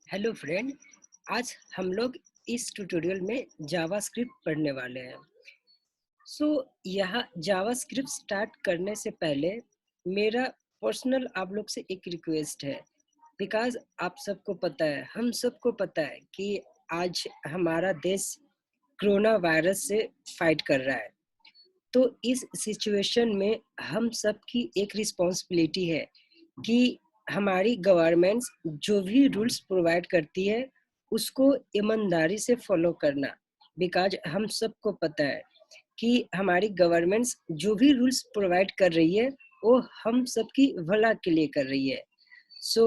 Hello friend. आज हम लोग इस ट्यूटोरियल में जावास्क्रिप्ट पढ़ने वाले हैं। यहाँ जावास्क्रिप्ट स्टार्ट करने से पहले मेरा पर्सनल आप लोग से एक रिक्वेस्ट है। बिकॉज आप सबको पता है, हम सबको पता है कि आज हमारा देश कोरोना वायरस से फाइट कर रहा है। तो इस सिचुएशन में हम सब की एक रिस्पॉन्सिबिलिटी है कि हमारी गवर्नमेंट्स जो भी रूल्स प्रोवाइड करती है उसको ईमानदारी से फॉलो करना। बिकॉज हम सबको पता है कि हमारी गवर्नमेंट्स जो भी रूल्स प्रोवाइड कर रही है वो हम सबकी भला के लिए कर रही है। सो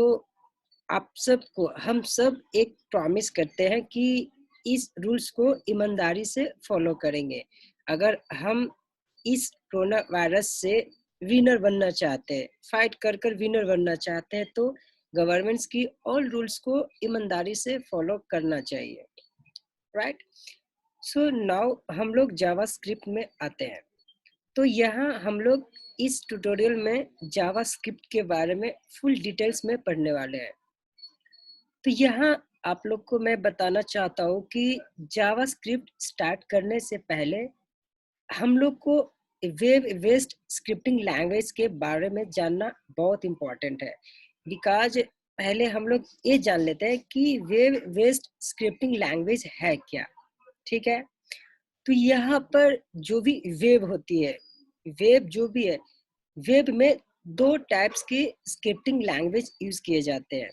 आप सबको हम सब एक प्रॉमिस करते हैं कि इस रूल्स को ईमानदारी से फॉलो करेंगे। अगर हम इस कोरोना वायरस से विनर बनना चाहते हैं, फाइट कर कर विनर बनना चाहते हैं, तो गवर्नमेंट्स की ऑल रूल्स को ईमानदारी से फॉलो करना चाहिए, राइट। सो नाउ हम लोग जावास्क्रिप्ट में आते हैं। तो यहाँ हम लोग इस ट्यूटोरियल में जावास्क्रिप्ट के बारे में फुल डिटेल्स में पढ़ने वाले हैं। तो यहाँ आप लोग को मैं बताना चाहता हूँ कि जावास्क्रिप्ट स्टार्ट करने से पहले हम लोग को वेब बेस्ड स्क्रिप्टिंग लैंग्वेज के बारे में जानना बहुत इम्पोर्टेंट है। बिकॉज पहले हम लोग ये जान लेते हैं कि वेब बेस्ड स्क्रिप्टिंग लैंग्वेज है क्या। ठीक है। तो यहाँ पर जो भी वेब होती है, वेब जो भी है, वेब में दो टाइप्स की स्क्रिप्टिंग लैंग्वेज यूज किए जाते हैं।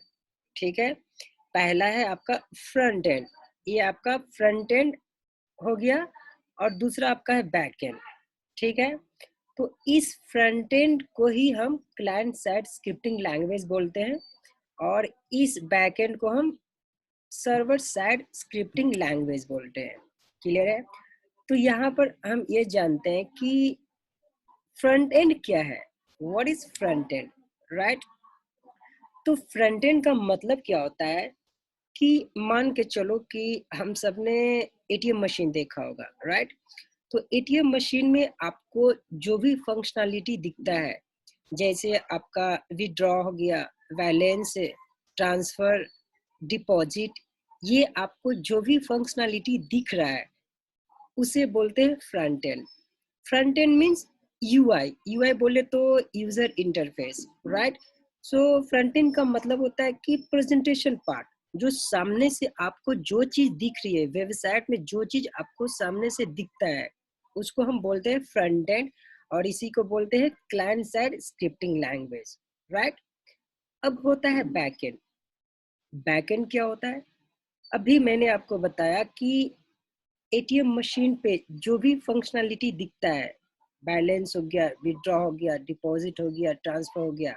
ठीक है। पहला है आपका फ्रंट एंड, ये आपका फ्रंट एंड हो गया, और दूसरा आपका है बैक एंड। ठीक है। तो इस फ्रंट एंड को ही हम क्लाइंट साइड स्क्रिप्टिंग लैंग्वेज बोलते हैं, और इस बैक एंड को हम सर्वर साइड स्क्रिप्टिंग लैंग्वेज बोलते हैं। क्लियर है। तो यहाँ पर हम ये जानते हैं कि फ्रंट एंड क्या है, what is front end, right. तो फ्रंट एंड का मतलब क्या होता है कि मान के चलो कि हम सब ने एटीएम मशीन देखा होगा, राइट। तो एटीएम मशीन में आपको जो भी फंक्शनैलिटी दिखता है, जैसे आपका विड्रॉ हो गया, बैलेंस, ट्रांसफर, डिपॉजिट, ये आपको जो भी फंक्शनैलिटी दिख रहा है उसे बोलते हैं front end. Front end means UI, UI बोले तो user interface, right. So front end का मतलब होता है कि प्रेजेंटेशन पार्ट, जो सामने से आपको जो चीज दिख रही है, वेबसाइट में जो चीज आपको सामने से दिखता है उसको हम बोलते हैं फ्रंट एंड, और इसी को बोलते हैं client side scripting language, right. अब होता है बैक एंड। बैक एंड क्या होता है? अभी मैंने आपको बताया कि एटीएम मशीन पे जो भी फंक्शनैलिटी दिखता है, बैलेंस हो गया, विड्रॉ हो गया, डिपॉजिट हो गया, ट्रांसफर हो गया,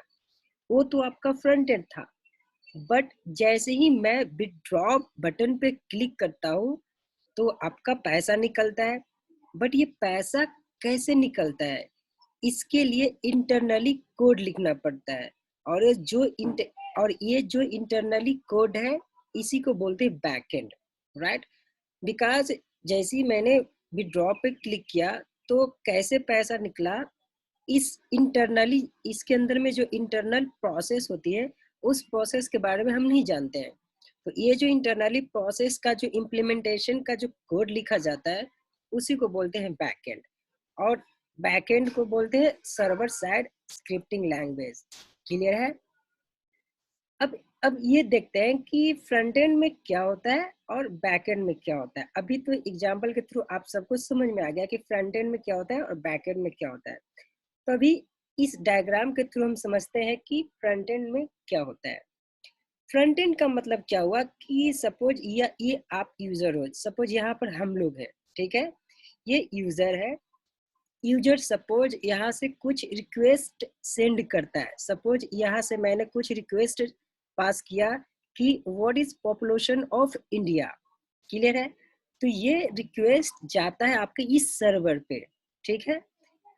वो तो आपका फ्रंट एंड था। बट जैसे ही मैं विड्रॉ बटन पे क्लिक करता हूँ तो आपका पैसा निकलता है। बट ये पैसा कैसे निकलता है, इसके लिए इंटरनली कोड लिखना पड़ता है, और ये जो इंटरनली कोड है इसी को बोलते हैं बैक एंड, राइट। बिकॉज जैसे ही मैंने विड्रॉ पे क्लिक किया तो कैसे पैसा निकला, इस इंटरनली इसके अंदर में जो इंटरनल प्रोसेस होती है उस प्रोसेस के बारे में हम नहीं जानते हैं। तो ये जो इंटरनली प्रोसेस का जो इम्प्लीमेंटेशन का जो कोड लिखा जाता है उसी को बोलते हैं बैकएंड, और बैकएंड को बोलते हैं server side scripting language. Clear है। अब ये देखते हैं कि फ्रंट एंड में क्या होता है और बैक एंड में क्या होता है। अभी तो एग्जांपल के थ्रू आप सबको समझ में आ गया कि फ्रंट एंड में क्या होता है और बैक एंड में क्या होता है। तो अभी इस डायग्राम के थ्रू हम समझते हैं कि फ्रंट एंड में क्या होता है। फ्रंट एंड का मतलब क्या हुआ कि सपोज ये आप यूजर हो, सपोज यहाँ पर हम लोग हैं, ठीक है। ये यूजर है। यूजर सपोज यहाँ से कुछ रिक्वेस्ट सेंड करता है, सपोज यहाँ से मैंने कुछ रिक्वेस्ट पास किया कि what is population of India. Clear है। तो ये रिक्वेस्ट जाता है आपके इस सर्वर पे, ठीक है।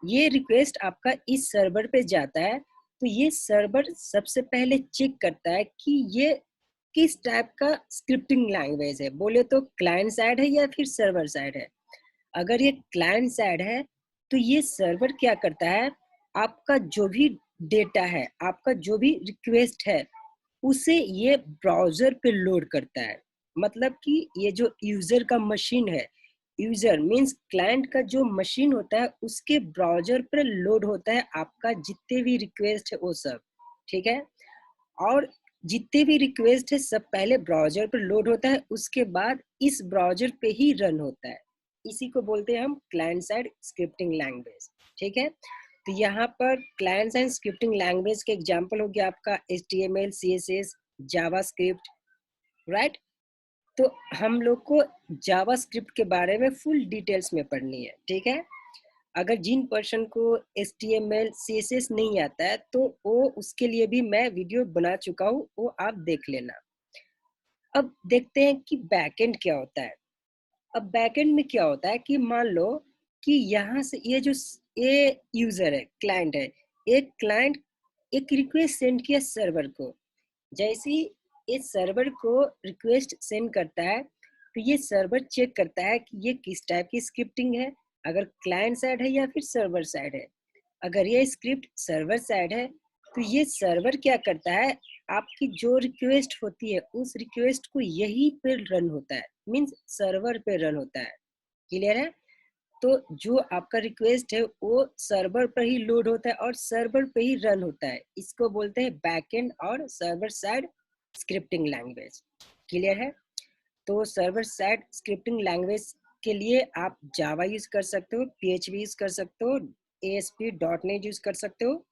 ये रिक्वेस्ट आपका इस सर्वर पे जाता है, तो ये सर्वर सबसे पहले चेक करता है कि ये किस टाइप का स्क्रिप्टिंग लैंग्वेज है, बोले तो क्लाइंट साइड है या फिर सर्वर साइड है। अगर ये क्लाइंट साइड है तो ये सर्वर क्या करता है, आपका जो भी डेटा है, आपका जो भी रिक्वेस्ट है उसे ये ब्राउज़र पे लोड करता है। मतलब कि ये जो यूज़र का मशीन है, यूज़र मीन्स क्लाइंट का जो मशीन होता है, उसके ब्राउज़र पर लोड होता है आपका जितने भी रिक्वेस्ट है वो सब, ठीक है? और जितने भी रिक्वेस्ट है सब पहले ब्राउज़र पर लोड होता है, उसके बाद इस ब्राउज़र पे ही रन होता है। इसी को बोलते हैं हम क्लाइंट साइड स्क्रिप्टिंग लैंग्वेज, ठीक है? तो यहाँ पर क्लाइंट साइड स्क्रिप्टिंग लैंग्वेज के एग्जांपल हो गया आपका एचटीएमएल, सीएसएस, जावास्क्रिप्ट, राइट? तो हम लोग को जावास्क्रिप्ट के बारे में फुल डिटेल्स में पढ़नी है, ठीक है? अगर जिन पर्सन को एचटीएमएल, सीएसएस नहीं आता है तो वो उसके लिए भी मैं वीडियो बना चुका हूँ, वो आप देख लेना। अब देखते हैं कि बैकएंड क्या होता है। अब बैकएंड में क्या होता है कि मान लो कि यहाँ से ये यूजर है, क्लाइंट है, एक क्लाइंट एक रिक्वेस्ट सेंड किया सर्वर को। जैसे ही इस सर्वर को रिक्वेस्ट सेंड करता है तो ये सर्वर चेक करता है कि ये किस टाइप की स्क्रिप्टिंग है, अगर क्लाइंट साइड है या फिर सर्वर साइड है। अगर ये स्क्रिप्ट सर्वर साइड है तो ये सर्वर क्या करता है, आपकी जो रिक्वेस्ट होती है उस रिक्वेस्ट को यही पे रन होता है, मीन्स सर्वर पे रन होता है। क्लियर है? तो जो आपका रिक्वेस्ट है वो सर्वर पर ही लोड होता है और सर्वर पे ही रन होता है। इसको बोलते हैं बैकएंड और server side scripting language. Clear है? तो सर्वर साइड स्क्रिप्टिंग लैंग्वेज के लिए आप जावा यूज कर सकते हो, पीएचपी यूज कर सकते हो, एएसपी डॉट नेट यूज कर सकते हो,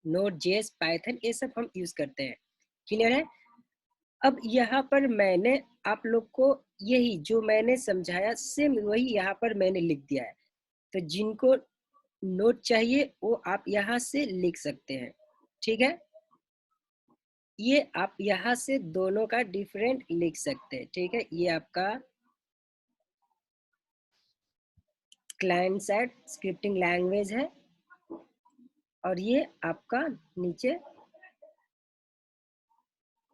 नोड जेएस, पाइथन, ये सब हम यूज करते हैं। क्लियर है? अब यहाँ पर मैंने आप लोग को यही जो मैंने समझाया सेम वही यहाँ पर मैंने लिख दिया है। तो जिनको नोट चाहिए वो आप यहाँ से लिख सकते हैं, ठीक है? ये आप यहाँ से दोनों का डिफरेंट लिख सकते हैं, ठीक है? ये आपका क्लाइंट साइड स्क्रिप्टिंग लैंग्वेज है और ये आपका नीचे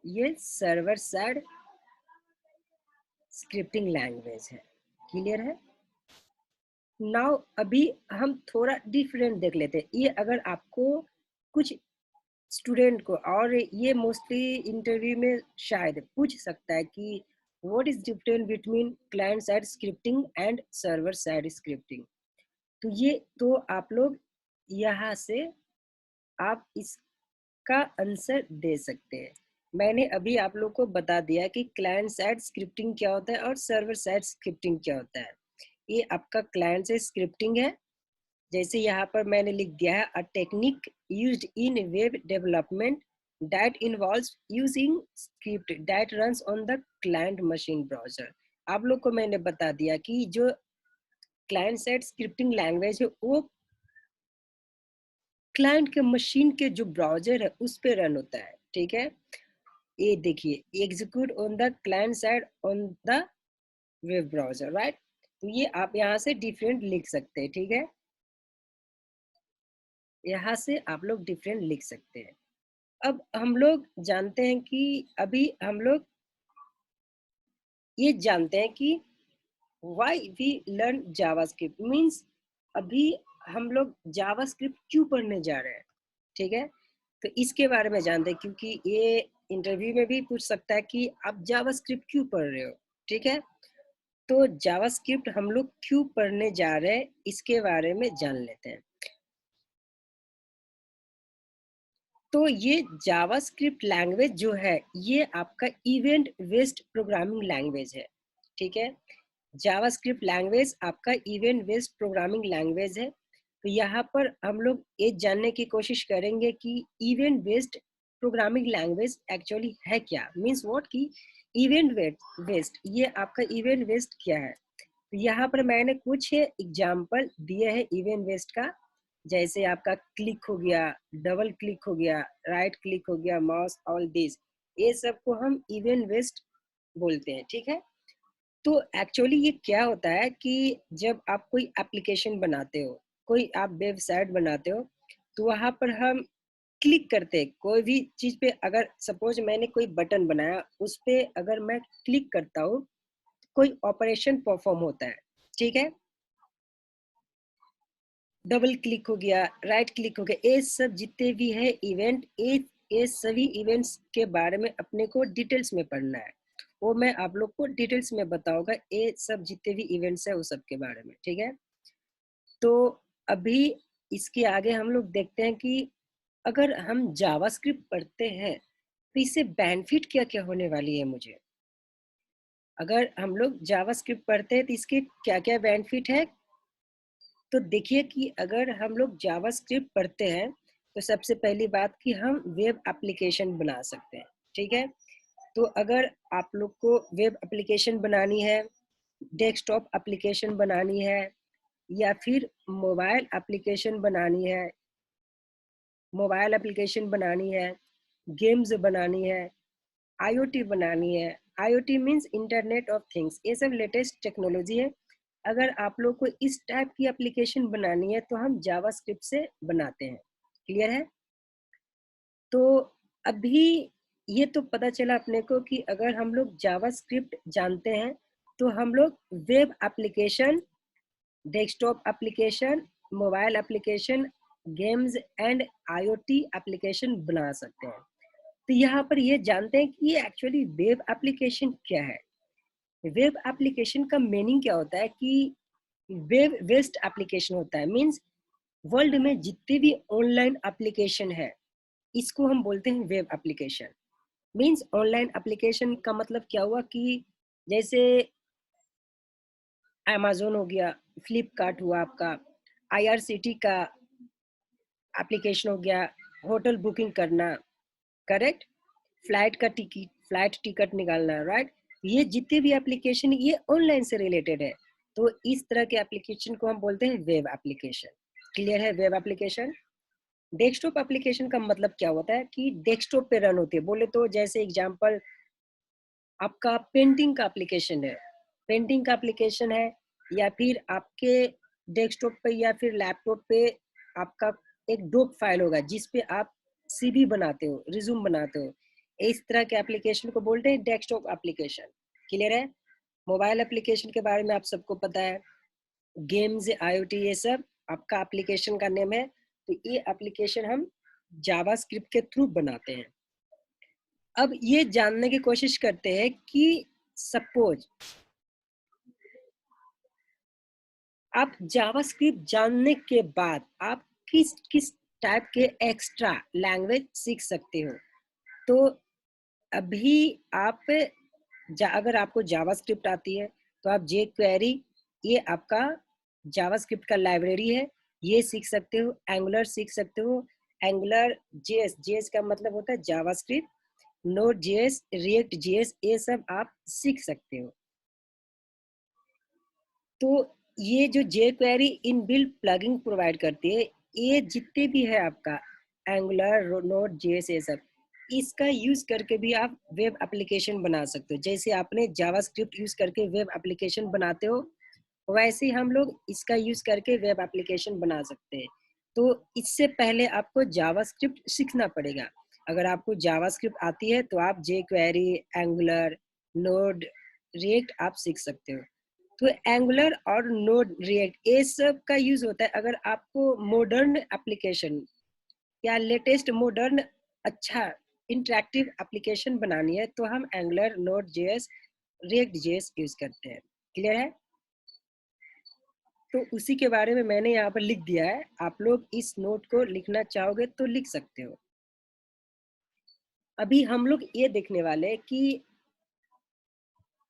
ये सर्वर साइड स्क्रिप्टिंग लैंग्वेज है। क्लियर है? नाउ अभी हम थोड़ा डिफरेंट देख लेते हैं। ये अगर आपको कुछ स्टूडेंट को, और ये मोस्टली इंटरव्यू में शायद पूछ सकता है कि what is different between client side scripting and server side scripting. तो ये तो आप लोग यहाँ से आप इसका आंसर दे सकते हैं। मैंने अभी आप लोग को बता दिया कि क्लाइंट साइड स्क्रिप्टिंग क्या होता है और सर्वर साइड स्क्रिप्टिंग क्या होता है। ये आपका क्लाइंट साइड स्क्रिप्टिंग है, जैसे यहाँ पर मैंने लिख दिया है, a technique used in web development that involves using script that runs on the client machine browser. आप लोग को मैंने बता दिया कि जो क्लाइंट साइड स्क्रिप्टिंग लैंग्वेज है वो क्लाइंट के मशीन के जो ब्राउजर है उस पे रन होता है, ठीक है? ये देखिए, execute on the client side on the web browser, right? तो ये आप यहाँ से डिफरेंट लिख सकते हैं, ठीक है? यहाँ से आप लोग डिफरेंट लिख सकते हैं। अब हम लोग जानते हैं कि अभी हम लोग ये जानते हैं कि why we learn JavaScript means अभी हम लोग जावास्क्रिप्ट क्यों पढ़ने जा रहे हैं, ठीक है? तो इसके बारे में जानते हैं क्योंकि ये इंटरव्यू में भी पूछ सकता है कि आप जावास्क्रिप्ट क्यों पढ़ रहे हो, ठीक है? तो जावास्क्रिप्ट हम लोग क्यों पढ़ने जा रहे हैं इसके बारे में जान लेते हैं। तो ये जावास्क्रिप्ट लैंग्वेज जो है ये आपका इवेंट बेस्ड प्रोग्रामिंग लैंग्वेज है, ठीक है? जावास्क्रिप्ट लैंग्वेज आपका इवेंट बेस्ड प्रोग्रामिंग लैंग्वेज है। तो यहाँ पर हम लोग ये जानने की कोशिश करेंगे कि event based programming language actually है क्या, मीन्स व्हाट की इवेंट बेस्ड, ये आपका इवेंट बेस्ड क्या है। तो यहाँ पर मैंने कुछ एग्जाम्पल दिए हैं इवेंट बेस्ड का, जैसे आपका क्लिक हो गया, डबल क्लिक हो गया, राइट क्लिक हो गया, माउस, ऑल दिस, ये सब को हम इवेंट बेस्ड बोलते हैं, ठीक है? तो एक्चुअली ये क्या होता है कि जब आप कोई एप्लीकेशन बनाते हो, कोई आप वेबसाइट बनाते हो, तो वहां पर हम क्लिक करते हैं कोई भी चीज पे। अगर सपोज मैंने कोई बटन बनाया, उस पे अगर मैं क्लिक करता हूँ, कोई ऑपरेशन परफॉर्म होता है, ठीक है? डबल क्लिक हो गया, राइट क्लिक हो गया, ये सब जितने भी है इवेंट, ये ये सभी इवेंट्स के बारे में अपने को डिटेल्स में पढ़ना है। वो मैं आप लोग को डिटेल्स में बताऊंगा, ये सब जितने भी इवेंट्स है वो सब के बारे में, ठीक है। तो अभी इसके आगे हम लोग देखते हैं कि अगर हम जावास्क्रिप्ट पढ़ते हैं तो इससे बेनिफिट क्या क्या होने वाली है मुझे। अगर हम लोग जावास्क्रिप्ट पढ़ते हैं तो इसके क्या क्या बेनिफिट है। तो देखिए कि अगर हम लोग जावास्क्रिप्ट पढ़ते हैं तो सबसे पहली बात कि हम वेब एप्लीकेशन बना सकते हैं, ठीक है। तो अगर आप लोग को वेब एप्लीकेशन बनानी है, डेस्कटॉप एप्लीकेशन बनानी है, या फिर मोबाइल एप्लीकेशन बनानी है, गेम्स बनानी है, आईओटी बनानी है। IoT means internet of things, ये सब लेटेस्ट टेक्नोलॉजी है। अगर आप लोग को इस टाइप की एप्लीकेशन बनानी है तो हम जावास्क्रिप्ट से बनाते हैं। क्लियर है। तो अभी ये तो पता चला अपने को कि अगर हम लोग जावास्क्रिप्ट जानते हैं तो हम लोग web application, desktop application, mobile application, games and IoT application बना सकते हैं। तो यहाँ पर ये जानते हैं कि ये एक्चुअली वेब एप्लीकेशन क्या है। वेब एप्लीकेशन का मीनिंग क्या होता है कि वेब बेस्ड एप्लीकेशन होता है। मींस वर्ल्ड में जितने भी ऑनलाइन एप्लीकेशन है इसको हम बोलते हैं web application. Means online application का मतलब क्या हुआ कि जैसे अमेज़न हो गया, फ्लिपकार्ट हुआ आपका, आईआरसीटी का एप्लीकेशन हो गया, होटल बुकिंग करना, करेक्ट, फ्लाइट टिकट निकालना, राइट। ये जितने भी एप्लीकेशन ये ऑनलाइन से रिलेटेड है। तो इस तरह के एप्लीकेशन को हम बोलते हैं वेब एप्लीकेशन। क्लियर है। Web application. डेस्कटॉप एप्लीकेशन का मतलब क्या होता है कि डेस्कटॉप पे रन होती है। बोले तो जैसे एग्जांपल आपका पेंटिंग का एप्लीकेशन है, पेंटिंग का एप्लीकेशन है, या फिर आपके डेस्कटॉप पे या फिर लैपटॉप पे आपका एक डॉक फाइल होगा जिस पे आप सीवी बनाते हो, रिज्यूम बनाते हो। इस तरह के एप्लीकेशन को बोलते हैं डेस्कटॉप एप्लीकेशन। क्लियर है। मोबाइल एप्लीकेशन के बारे में आप सबको पता है, गेम्स, आईओटी, ये सब आपका एप्लीकेशन का नेम है। तो ये एप्लीकेशन हम जावास्क्रिप्ट के थ्रू बनाते हैं। अब ये जानने की कोशिश करते हैं कि सपोज आप जावास्क्रिप्ट जानने के बाद आप किस किस टाइप के एक्स्ट्रा लैंग्वेज सीख सकते हो। तो अभी आप अगर आपको जावास्क्रिप्ट आती है तो आप जे क्वेरी, ये आपका जावास्क्रिप्ट का लाइब्रेरी है, ये सीख सकते हो। एंगुलर सीख सकते हो। एंगुलर जेएस, जेएस का मतलब होता है JavaScript, Node JS, React JS, ये सब आप सीख सकते हो। तो ये जो jQuery in built plugin provide करती है, ये जितने भी है आपका एंगुलर, नोड जेएस, ये सब इसका यूज करके भी आप वेब एप्लीकेशन बना सकते हो। जैसे आपने जावास्क्रिप्ट यूज करके वेब एप्लीकेशन बनाते हो, वैसे ही हम लोग इसका यूज करके वेब एप्लीकेशन बना सकते हैं। तो इससे पहले आपको जावास्क्रिप्ट सीखना पड़ेगा। अगर आपको जावास्क्रिप्ट आती है तो आप जे क्वेरी, एंगुलर, नोड, रिएक्ट आप सीख सकते हो। तो एंगुलर और नोड, रिएक्ट, ये सब का यूज होता है अगर आपको मॉडर्न एप्लीकेशन या लेटेस्ट मॉडर्न अच्छा इंटरेक्टिव एप्लीकेशन बनानी है तो हम angular, node JS, React JS use करते हैं। क्लियर है। तो उसी के बारे में मैंने यहाँ पर लिख दिया है, आप लोग इस नोट को लिखना चाहोगे तो लिख सकते हो। अभी हम लोग ये देखने वाले हैं कि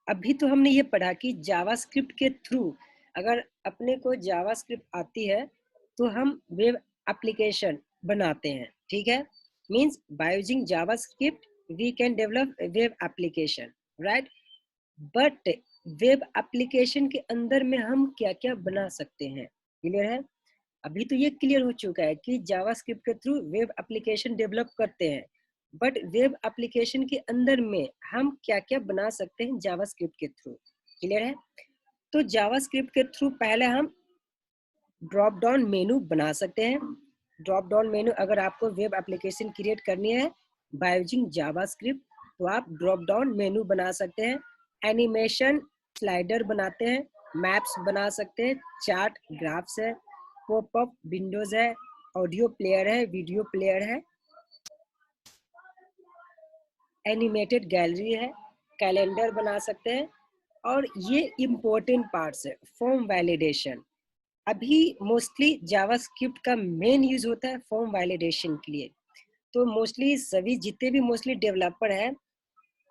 अभी तो हमने ये पढ़ा कि जावास्क्रिप्ट के थ्रू अगर अपने को जावास्क्रिप्ट आती है तो हम वेब एप्लीकेशन बनाते हैं। ठीक है। Means by using JavaScript we can develop web application, right. But web application के अंदर में हम क्या क्या बना सकते हैं, क्लियर है। अभी तो ये क्लियर हो चुका है कि जावास्क्रिप्ट के थ्रू वेब एप्लीकेशन डेवलप करते हैं, बट वेब एप्लीकेशन के अंदर में हम क्या क्या बना सकते हैं जावास्क्रिप्ट के थ्रू। क्लियर है। तो जावास्क्रिप्ट के थ्रू पहले हम ड्रॉप डाउन मेनू बना सकते हैं। ड्रॉप डाउन मेनू अगर आपको वेब एप्लीकेशन क्रिएट करनी है बाय यूजिंग जावास्क्रिप्ट तो आप ड्रॉप डाउन मेनू बना सकते हैं। एनिमेशन स्लाइडर बनाते हैं, मैप्स बना सकते हैं, चार्ट, ग्राफ्स है, पॉपअप विंडोज है, ऑडियो प्लेयर है, वीडियो प्लेयर है, एनिमेटेड गैलरी है, कैलेंडर बना सकते हैं और ये इम्पोर्टेंट पार्ट्स है, फॉर्म वैलिडेशन। अभी मोस्टली जावास्क्रिप्ट का मेन यूज होता है फॉर्म वैलिडेशन के लिए। तो मोस्टली सभी जितने भी मोस्टली डेवलपर हैं,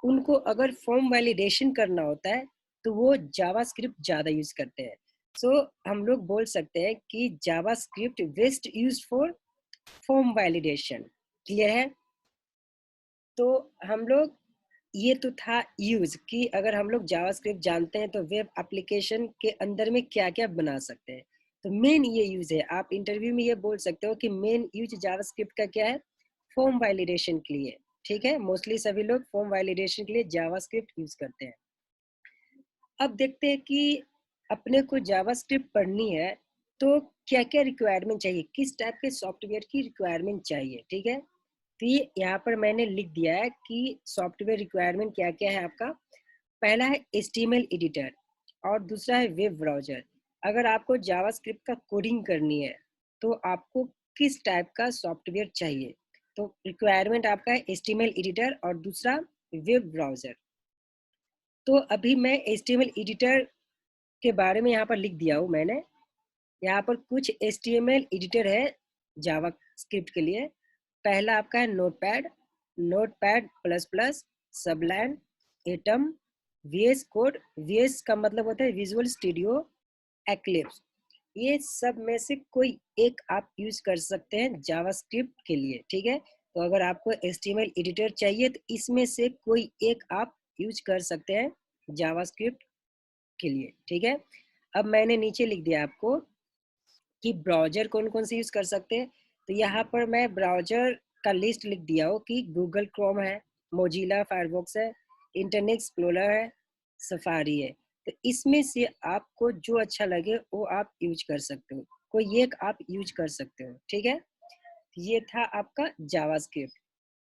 उनको अगर फॉर्म वैलिडेशन करना होता है तो वो जावास्क्रिप्ट ज़्यादा यूज करते हैं। सो हम लोग बोल सकते हैं कि JavaScript best use for form validation. Clear है? तो हम लोग ये तो था यूज कि अगर हम लोग जावास्क्रिप्ट जानते हैं तो वेब एप्लीकेशन के अंदर में क्या क्या बना सकते हैं। तो मेन ये यूज है, आप इंटरव्यू में ये बोल सकते हो कि मेन यूज जावास्क्रिप्ट का क्या है, फॉर्म वैलिडेशन के लिए। ठीक है, मोस्टली सभी लोग फॉर्म वैलिडेशन के लिए जावास्क्रिप्ट यूज करते हैं। अब देखते हैं कि अपने को जावास्क्रिप्ट पढ़नी है तो क्या क्या रिक्वायरमेंट चाहिए, किस टाइप के सॉफ्टवेयर की रिक्वायरमेंट चाहिए। ठीक है, तो ये यहाँ पर मैंने लिख दिया है कि सॉफ्टवेयर रिक्वायरमेंट क्या क्या है आपका। पहला है HTML एडिटर और दूसरा है वेब ब्राउजर। अगर आपको जावास्क्रिप्ट का कोडिंग करनी है तो आपको किस टाइप का सॉफ्टवेयर चाहिए। तो रिक्वायरमेंट आपका है HTML एडिटर और दूसरा वेब ब्राउजर। तो अभी मैं HTML एडिटर के बारे में यहाँ पर लिख दिया हूँ मैंने। यहाँ पर कुछ HTML एडिटर है जावा स्क्रिप्ट के लिए। पहला आपका है notepad, notepad plus plus, सबलाइन, atom, VS code. VS का मतलब होता है विजुअल स्टूडियो, एक्लिप्स। ये सब में से कोई एक आप यूज कर सकते हैं जावास्क्रिप्ट के लिए। ठीक है, तो अगर आपको HTML एडिटर चाहिए तो इसमें से कोई एक आप यूज कर सकते हैं जावास्क्रिप्ट के लिए। ठीक है, अब मैंने नीचे लिख दिया आपको कि ब्राउजर कौन कौन से यूज कर सकते हैं। तो यहाँ पर मैं ब्राउजर का लिस्ट लिख दिया हो कि गूगल क्रोम है, मोजिला फायरफॉक्स है, इंटरनेट एक्सप्लोरर है, सफारी है। तो इसमें से आपको जो अच्छा लगे वो आप यूज कर सकते हो, कोई एक आप यूज कर सकते हो। ठीक है, ये था आपका जावास्क्रिप्ट।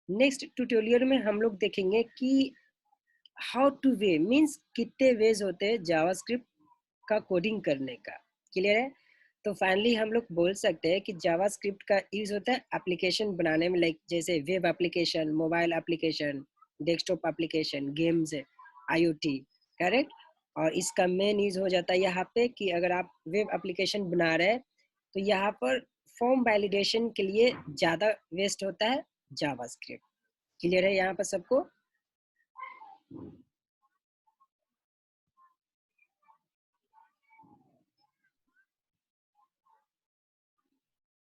नेक्स्ट ट्यूटोरियल में हम लोग देखेंगे कि हाउ टू वे मीन्स कितने वेज होते हैं जावास्क्रिप्ट का कोडिंग करने का। क्लियर है? तो फाइनली हम लोग बोल सकते हैं कि जावास्क्रिप्ट का यूज होता है एप्लीकेशन बनाने में, लाइक जैसे web application, mobile application, desktop application, games, IoT। Correct? और इसका मेन यूज हो जाता है यहाँ पे कि अगर आप वेब एप्लीकेशन बना रहे हैं तो यहाँ पर फॉर्म वैलिडेशन के लिए ज़्यादा वेस्ट होता है जावास्क्रिप्ट। क्लियर है यहाँ पर सबको?